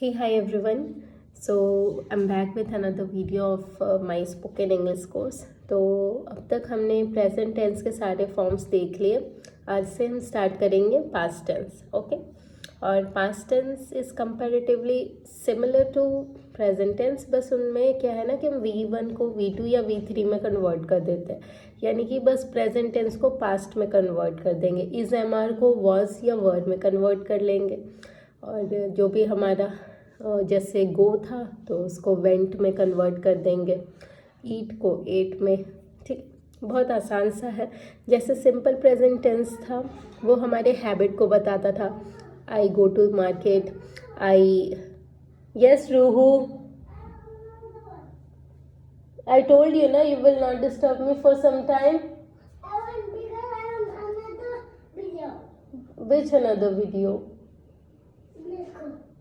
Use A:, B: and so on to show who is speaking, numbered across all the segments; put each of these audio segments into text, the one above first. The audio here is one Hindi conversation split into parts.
A: Hey, hi everyone. So I'm back with another video of my spoken English course. तो अब तक हमने प्रेजेंट टेंस के सारे फॉर्म्स देख लिए. आज से हम स्टार्ट करेंगे पास्ट टेंस. ओके. और past tense is comparatively similar to present tense. बस उनमें क्या है ना कि हम V1 को V2 या V3 में कन्वर्ट कर देते हैं. यानी कि बस प्रेजेंट टेंस को पास्ट में कन्वर्ट कर देंगे. इज़ MR को वॉज या वर में कन्वर्ट कर लेंगे. और जो भी हमारा जैसे गो था तो उसको वेंट में कन्वर्ट कर देंगे. ईट को एट में. ठीक. बहुत आसान सा है. जैसे सिंपल प्रेजेंट टेंस था वो हमारे हैबिट को बताता था. I go to market. I yes Ruhu, I told you ना you will not disturb me for some time. Which another video?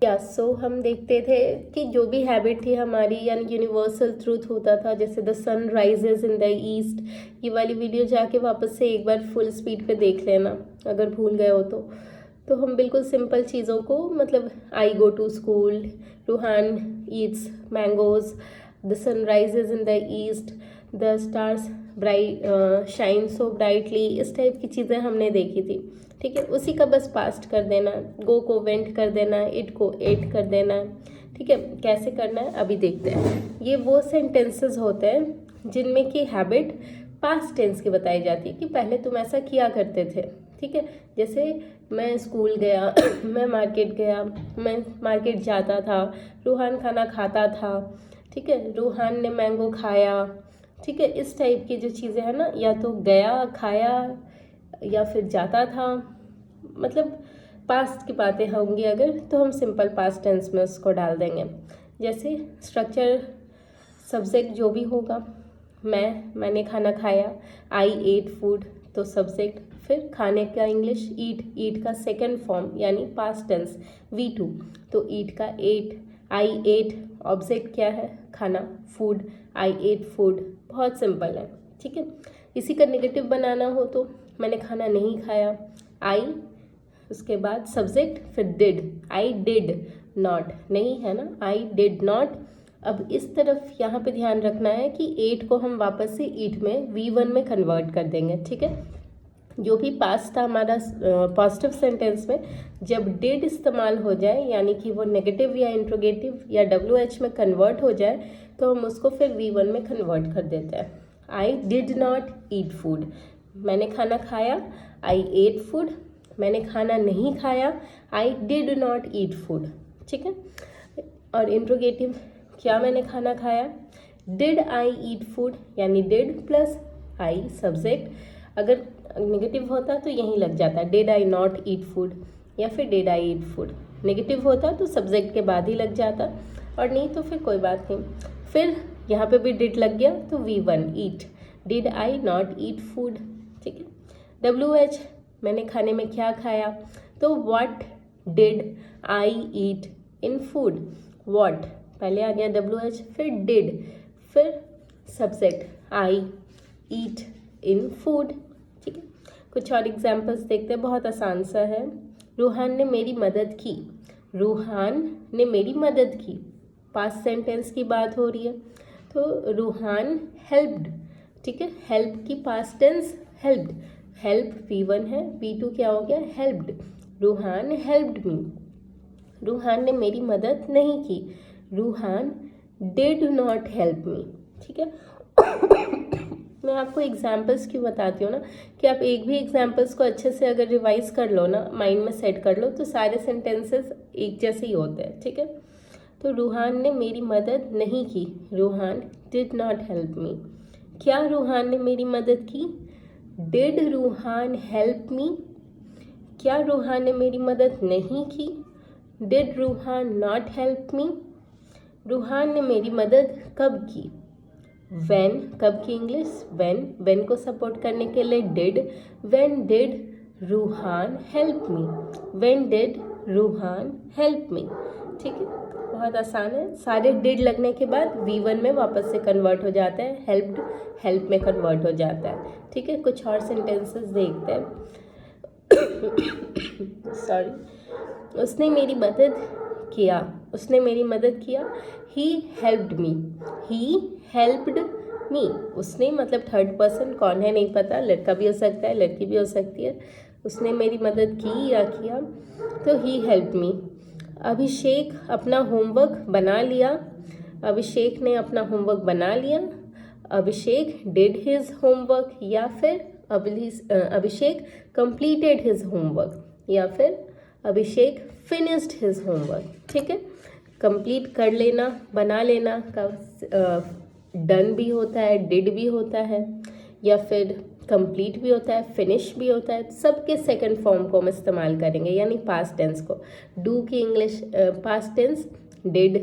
A: या सो हम देखते थे कि जो भी हैबिट थी हमारी यानी यूनिवर्सल ट्रूथ होता था. जैसे the sun rises in the east. ये वाली वीडियो जाके वापस से एक बार फुल स्पीड पे देख लेना अगर भूल गए हो तो हम बिल्कुल सिंपल चीज़ों को मतलब I go to school, Roohan eats mangoes, the sun rises in the east, the stars bright shine so brightly, इस टाइप की चीज़ें हमने देखी थी. ठीक है. उसी का बस पास्ट कर देना. गो को वेंट कर देना, इट को एट कर देना. ठीक है. कैसे करना है अभी देखते हैं. ये वो सेंटेंसेस होते हैं जिनमें कि हैबिट पास्ट टेंस की बताई जाती है कि पहले तुम ऐसा किया करते थे. ठीक है. जैसे मैं स्कूल गया मैं मार्केट गया, मैं मार्केट जाता था, रूहान खाना खाता था. ठीक है. रूहान ने मैंगो खाया. ठीक है. इस टाइप की जो चीज़ें हैं ना, या तो गया खाया या फिर जाता था, मतलब पास्ट की बातें होंगी अगर तो हम सिंपल पास्ट टेंस में उसको डाल देंगे. जैसे स्ट्रक्चर सब्जेक्ट जो भी होगा, मैंने खाना खाया, आई एट फूड तो सब्जेक्ट. फिर खाने का इंग्लिश ईट का सेकंड फॉर्म यानी पास्ट टेंस V2 तो ईट का एट. आई एट ऑब्जेक्ट क्या है? खाना. Food I ate food. बहुत सिंपल है. ठीक है. इसी का नेगेटिव बनाना हो तो मैंने खाना नहीं खाया, आई उसके बाद सब्जेक्ट फिर डिड. I did not. नहीं है ना, आई डिड नॉट. अब इस तरफ यहाँ पे ध्यान रखना है कि एट को हम वापस से ईट में V1 में कन्वर्ट कर देंगे. ठीक है. जो भी पास्ट था हमारा पॉजिटिव सेंटेंस में जब डिड इस्तेमाल हो जाए यानी कि वो नेगेटिव या इंट्रोगेटिव या WH में कन्वर्ट हो जाए तो हम उसको फिर V1 में कन्वर्ट कर देते हैं. I did not eat food. मैंने खाना खाया, आई एट फूड. मैंने खाना नहीं खाया, I did not eat food. ठीक है. और इंट्रोगेटिव क्या मैंने खाना खाया? डिड आई ईट फूड यानी डिड प्लस आई सब्जेक्ट. अगर नेगेटिव होता तो यहीं लग जाता, did I not eat food या फिर did I eat food. Negative होता तो सब्जेक्ट के बाद ही लग जाता, और नहीं तो फिर कोई बात नहीं. फिर यहाँ पे भी डिड लग गया तो V1 eat. Did I not eat food. ठीक है. WH मैंने खाने में क्या खाया तो what did I eat in food. What पहले आ गया WH फिर डिड फिर subject I eat in food. ठीक है. कुछ और एग्जाम्पल्स देखते हैं. बहुत आसान सा है. रूहान ने मेरी मदद की. रूहान ने मेरी मदद की. पास्ट सेंटेंस की बात हो रही है तो रूहान हेल्प्ड. ठीक है. हेल्प की past tense helped. Help V1 है, V2 क्या हो गया? Helped. Ruhan helped me. Ruhan ने मेरी मदद नहीं की. Ruhan did not help me. ठीक है. मैं आपको एग्जाम्पल्स क्यों बताती हूँ ना कि आप एक भी एग्जाम्पल्स को अच्छे से अगर रिवाइज कर लो ना, माइंड में सेट कर लो तो सारे सेंटेंसेस एक जैसे ही होते हैं. ठीक है. तो रूहान ने मेरी मदद नहीं की. Ruhan did not help me. क्या रूहान ने मेरी मदद की? Did Ruhan help me. क्या रूहान ने मेरी मदद नहीं की? Did Ruhan not help me. Ruhan ने मेरी मदद कब की? व्हेन. कब की इंग्लिश व्हेन को सपोर्ट करने के लिए did. When did Ruhan help me. When did Ruhan help me. ठीक है. बहुत आसान है. सारे डिड लगने के बाद V1 में वापस से कन्वर्ट हो जाता है. हेल्प्ड हेल्प में कन्वर्ट हो जाता है. ठीक है. कुछ और सेंटेंसेस देखते हैं. सॉरी. उसने मेरी मदद किया, उसने मेरी मदद किया। He helped me, he helped me. उसने मतलब थर्ड पर्सन, कौन है नहीं पता, लड़का भी हो सकता है, लड़की भी हो सकती है। उसने मेरी मदद की या किया, तो ही हेल्प्ड मी। अभिषेक अपना होमवर्क बना लिया, अभिषेक ने अपना होमवर्क बना लिया। अभिषेक डिड हिज होमवर्क, या फिर अभिषेक कंप्लीटेड हिज होमवर्क, या फिर अभिषेक फिनिश्ड हिज होमवर्क। ठीक है, कंप्लीट कर लेना, बना लेना का डन भी होता है, डिड भी होता है, या फिर कंप्लीट भी होता है, फिनिश भी होता है। सबके सेकंड फॉर्म को हम इस्तेमाल करेंगे, यानी पास्ट टेंस को। डू की इंग्लिश पास्ट टेंस डिड,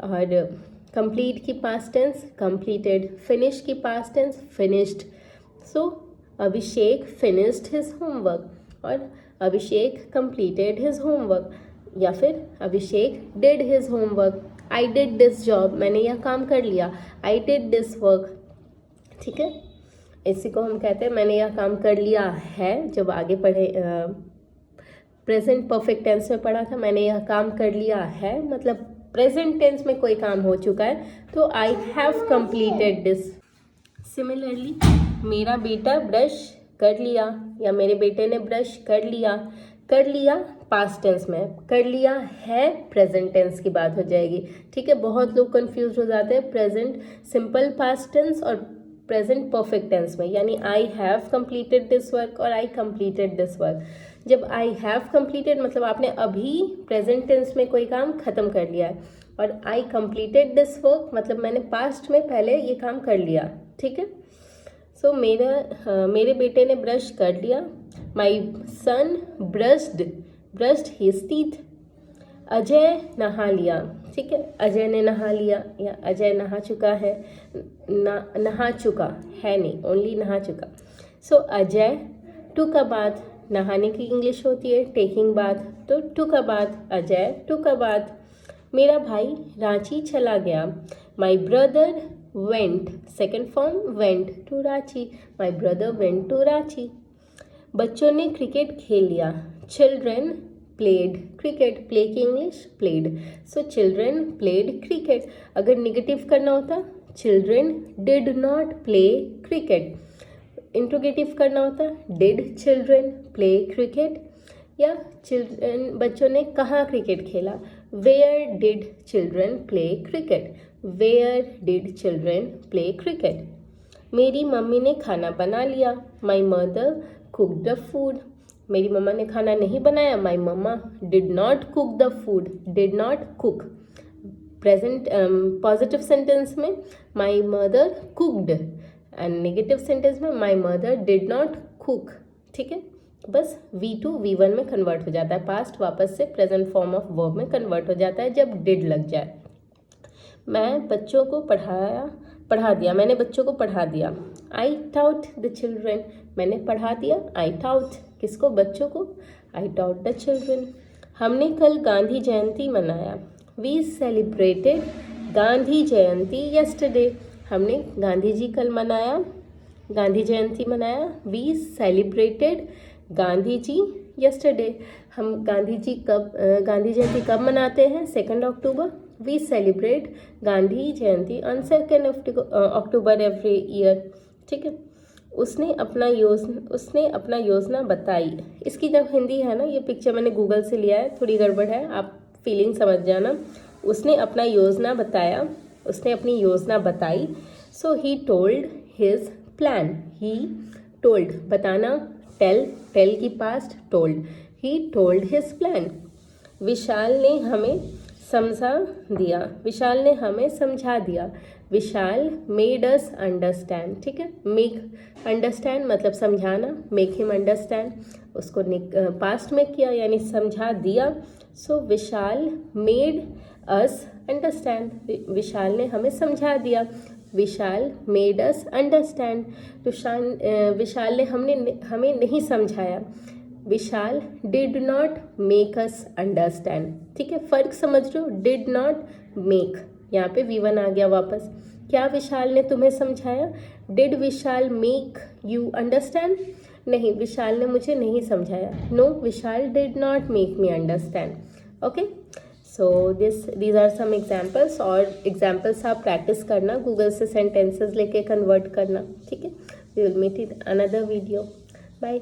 A: और कंप्लीट की पास्ट टेंस कंप्लीटेड, फिनिश की past tense finished. So Abhishek finished his homework, और अभिषेक कंप्लीटेड हिज होमवर्क, या फिर Abhishek did his homework. I did this job, मैंने यह काम कर लिया। I did this work. ठीक है, इसी को हम कहते हैं मैंने यह काम कर लिया है। जब आगे पढ़े प्रेजेंट परफेक्ट टेंस में पढ़ा था, मैंने यह काम कर लिया है, मतलब प्रेजेंट टेंस में कोई काम हो चुका है, तो I have completed this. Similarly मेरा बेटा ब्रश कर लिया, या मेरे बेटे ने ब्रश कर लिया। कर लिया पास्ट टेंस में, कर लिया है प्रेजेंट टेंस की बात हो जाएगी। ठीक है, बहुत लोग कंफ्यूज हो जाते हैं प्रेजेंट सिंपल पास्ट टेंस और प्रेजेंट परफेक्ट टेंस में, यानी I have completed this work और आई कंप्लीटेड दिस वर्क। जब आई हैव कंप्लीटेड मतलब आपने अभी प्रेजेंट टेंस में कोई काम खत्म कर लिया है, और आई कंप्लीटेड दिस वर्क मतलब मैंने पास्ट में पहले ये काम कर लिया। ठीक है, सो मेरे बेटे ने ब्रश कर लिया। माई सन ब्रश्ड हिज टीथ। अजय नहा लिया। ठीक है, अजय ने नहा लिया, या अजय नहा चुका है। नहा चुका है नहीं, ओनली नहा चुका। सो अजय टुक अ बाथ, नहाने की इंग्लिश होती है टेकिंग बाथ, तो took a bath, Ajay took a bath. मेरा भाई रांची चला गया। My brother went, second form went to Ranchi, my brother went to Ranchi. बच्चों ने क्रिकेट खेल लिया। चिल्ड्रेन प्लेड क्रिकेट, प्ले की English played, so children played cricket. अगर निगेटिव करना होता children did not play cricket. Interrogative करना होता डिड चिल्ड्रेन प्ले क्रिकेट, या चिल्ड्रेन बच्चों ने कहाँ क्रिकेट खेला। Where did children play cricket, where did children play cricket. मेरी मम्मी ने खाना बना लिया। My mother cook the food, मेरी मम्मा ने खाना नहीं बनाया। My mamma did not cook the food, did not cook. Present positive sentence में my mother cooked, and negative sentence में my mother did not cook. ठीक है, बस V2 V1 में कन्वर्ट हो जाता है, पास्ट वापस से प्रेजेंट फॉर्म ऑफ वर्ब में कन्वर्ट हो जाता है जब डिड लग जाए। मैं बच्चों को पढ़ा दिया, मैंने बच्चों को पढ़ा दिया। आई टाउट द चिल्ड्रेन, मैंने पढ़ा दिया। आई टाउट किसको, बच्चों को। I taught the children. हमने कल गांधी जयंती मनाया। We celebrated Gandhi Jayanti yesterday, हमने गांधी जी कल मनाया, गांधी जयंती मनाया। We celebrated Gandhi ji yesterday, हम गांधी जयंती कब मनाते हैं, 2 अक्टूबर। We celebrate Gandhi Jayanti on 2 October every year. ठीक है, उसने अपना योजना बताई। इसकी जब हिंदी है ना, ये पिक्चर मैंने गूगल से लिया है, थोड़ी गड़बड़ है, आप फीलिंग समझ जाना। उसने अपना योजना बताया, उसने अपनी योजना बताई। So he told his plan, he told बताना, टेल की past told, he told his plan. Vishal ने हमें समझा दिया, विशाल ने हमें समझा दिया। Vishal made us understand. ठीक है, मेक अंडरस्टैंड मतलब समझाना, मेक हिम अंडरस्टैंड उसको पास्ट में किया यानी समझा दिया। सो विशाल मेड अस अंडरस्टैंड, विशाल ने हमें समझा दिया। विशाल मेड अस अंडरस्टैंड, विशाल ने हमें नहीं समझाया। Vishal did not make us understand. ठीक है, फर्क समझ रहे हो, डिड नॉट मेक, यहाँ पे V1 आ गया वापस। क्या विशाल ने तुम्हें समझाया, did Vishal make you understand, नहीं विशाल ने मुझे नहीं समझाया। No Vishal did not make me understand. Okay, so these are some examples, और एग्जाम्पल्स आप प्रैक्टिस करना, गूगल से सेंटेंसेस लेके कन्वर्ट करना, ठीक है। We will meet in another video, bye.